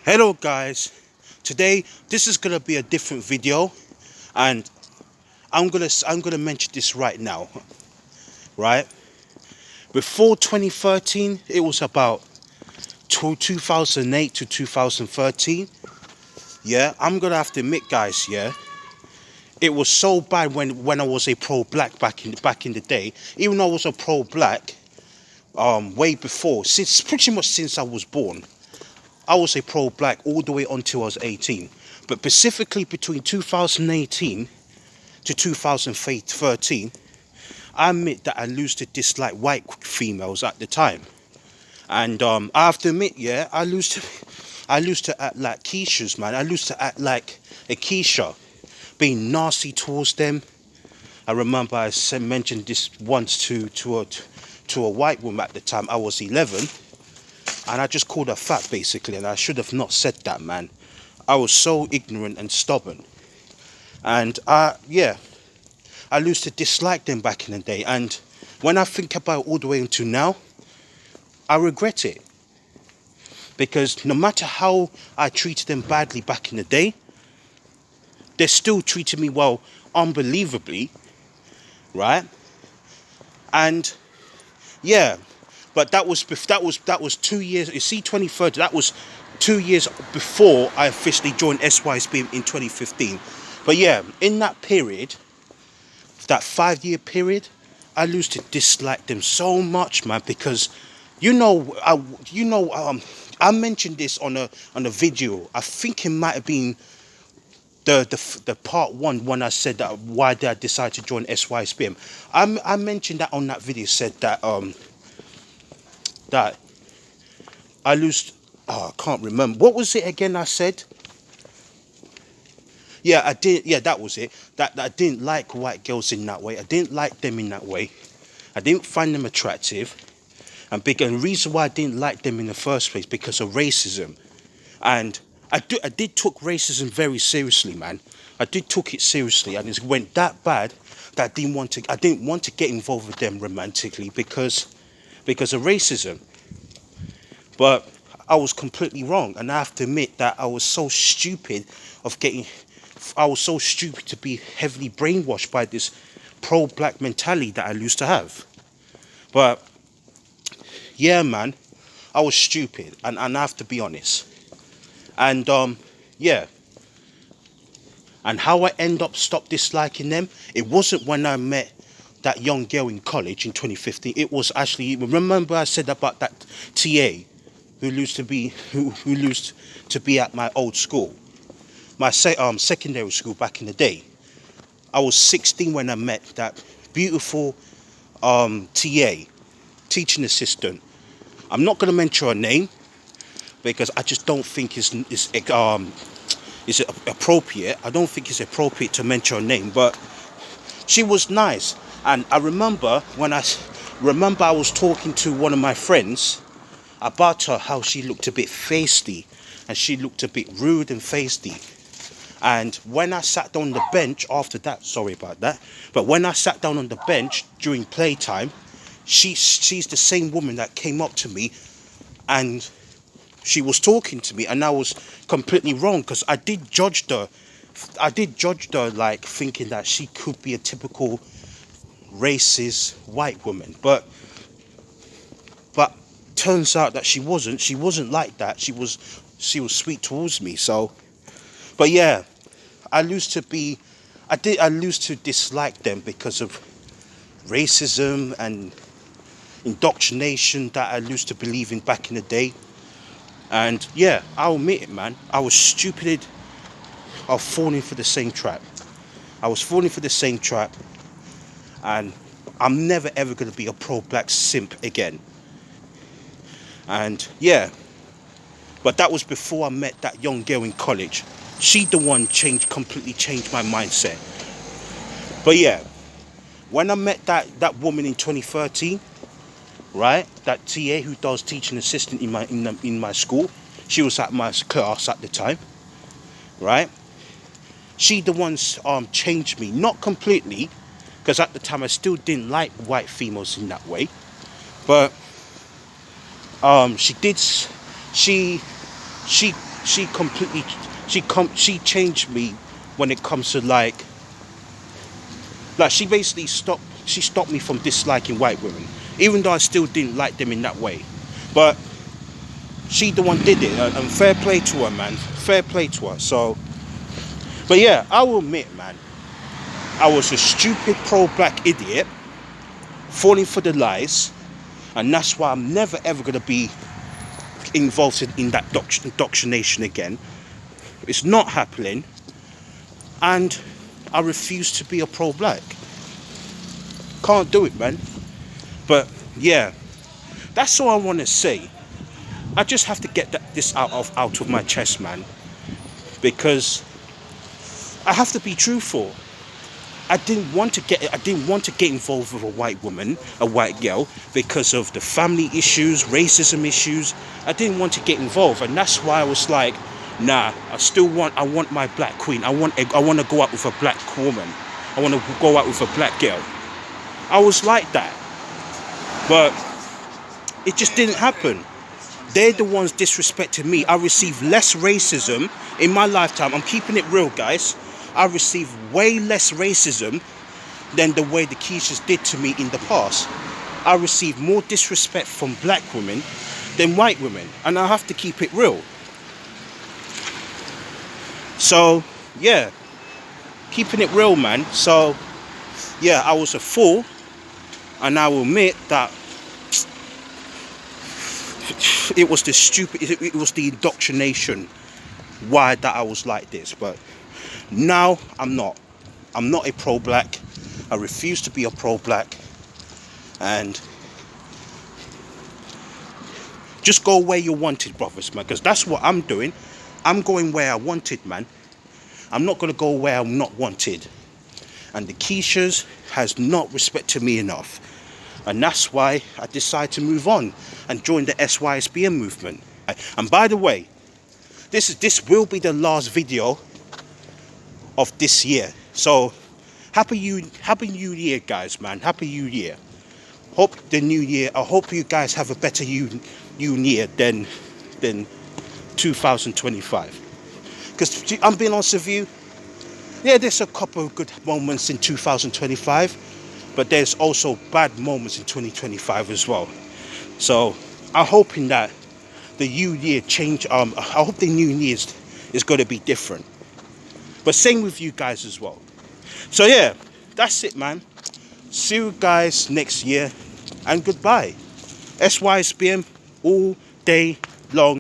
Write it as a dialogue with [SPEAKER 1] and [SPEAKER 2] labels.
[SPEAKER 1] Hello guys, today this is gonna be a different video, and I'm gonna mention this right now. Right before 2013, it was about 2008 to 2013. Yeah, I'm gonna have to admit, guys. Yeah, it was so bad when I was a pro-black back in the day. Even though I was a pro-black, way before, since pretty much since I was born. I was a pro-black all the way until I was 18. But specifically between 2018 to 2013, I admit that I used to dislike white females at the time. And I have to admit, yeah, I used to act like Keishas, man. I used to act like a Keisha, being nasty towards them. I remember mentioned this once to a white woman at the time. I was 11. And I just called her fat, basically, and I should have not said that, man. I was so ignorant and stubborn. And, yeah, I used to dislike them back in the day. And when I think about it all the way until now, I regret it. Because no matter how I treated them badly back in the day, they still treated me well, unbelievably, right? And, yeah, but that was 2 years. You see, 2030. That was 2 years before I officially joined SYSB in 2015. But yeah, in that period, that 5 year period, I used to dislike them so much, man. Because I mentioned this on a video. I think it might have been the part one when I said that why did I decide to join SYSBM. I mentioned that on that video. Said that I lose. Oh, I can't remember. What was it again? I said. Yeah, I did. Yeah, that was it. That I didn't like white girls in that way. I didn't like them in that way. I didn't find them attractive. And the reason why I didn't like them in the first place because of racism. And I did took racism very seriously, man. I did took it seriously, and it went that bad that I didn't want to get involved with them romantically because of racism. But I was completely wrong, and I have to admit that I was so stupid to be heavily brainwashed by this pro-black mentality that I used to have. But yeah, man, I was stupid, and I have to be honest. And yeah, and how I end up stop disliking them, it wasn't when I met that young girl in college in 2015. It was actually, remember I said about that TA who used to be at my old school, my secondary school back in the day. I was 16 when I met that beautiful TA, teaching assistant. I'm not going to mention her name because I just don't think it's appropriate. I don't think it's appropriate to mention her name, but she was nice. And I remember I was talking to one of my friends about her, how she looked a bit feisty and she looked a bit rude and feisty. And when I sat down on the bench after that, sorry about that, but when I sat down on the bench during playtime, she's the same woman that came up to me and she was talking to me, and I was completely wrong because I did judge her. Like thinking that she could be a typical racist white woman, but turns out that she wasn't. She wasn't like that. She was sweet towards me. So, but yeah, I used to dislike them because of racism and indoctrination that I used to believe in back in the day. And yeah, I'll admit it, man. I was stupid of falling for the same trap. I was falling for the same trap, and I'm never ever going to be a pro-black simp again. And yeah, but that was before I met that young girl in college. She the one completely changed my mindset. But yeah, when I met that woman in 2013, right, that TA who does teaching assistant in my school, she was at my class at the time, right? She the ones changed me, not completely, because at the time I still didn't like white females in that way, but she did. She she completely, she changed me when it comes to like she basically stopped me from disliking white women, even though I still didn't like them in that way. But she the one did it, and fair play to her, man. Fair play to her. So, but yeah, I will admit, man, I was a stupid pro-black idiot falling for the lies, and that's why I'm never ever gonna be involved in that indoctrination again. It's not happening, and I refuse to be a pro-black. Can't do it, man. But yeah, that's all I want to say. I just have to get this out of my chest, man, because I have to be truthful. I didn't want to get involved with a white woman, a white girl, because of the family issues, racism issues. I didn't want to get involved, and that's why I was like, nah. I want my black queen. I want to go out with a black woman. I want to go out with a black girl. I was like that, but it just didn't happen. They're the ones disrespecting me. I received less racism in my lifetime. I'm keeping it real, guys. I received way less racism than the way the Keishas did to me in the past. I received more disrespect from black women than white women, and I have to keep it real. So yeah, keeping it real, man. So yeah, I was a fool, and I will admit that it was the indoctrination why that I was like this. But now I'm not a pro-black. I refuse to be a pro-black, and just go where you wanted, brothers, man, because that's what I'm doing. I'm going where I wanted, man. I'm not going to go where I'm not wanted, and the Keishas has not respected me enough. And that's why I decided to move on and join the SYSBM movement. And by the way, this will be the last video of this year. So happy New Year, guys, man. Happy New Year. I hope you guys have a better new year than 2025. Because I'm being honest with you, yeah, there's a couple of good moments in 2025. But there's also bad moments in 2025 as well. So I'm hoping that the new year change. I hope the new year is going to be different. But same with you guys as well. So yeah, that's it, man. See you guys next year, and goodbye. SYSBM all day long.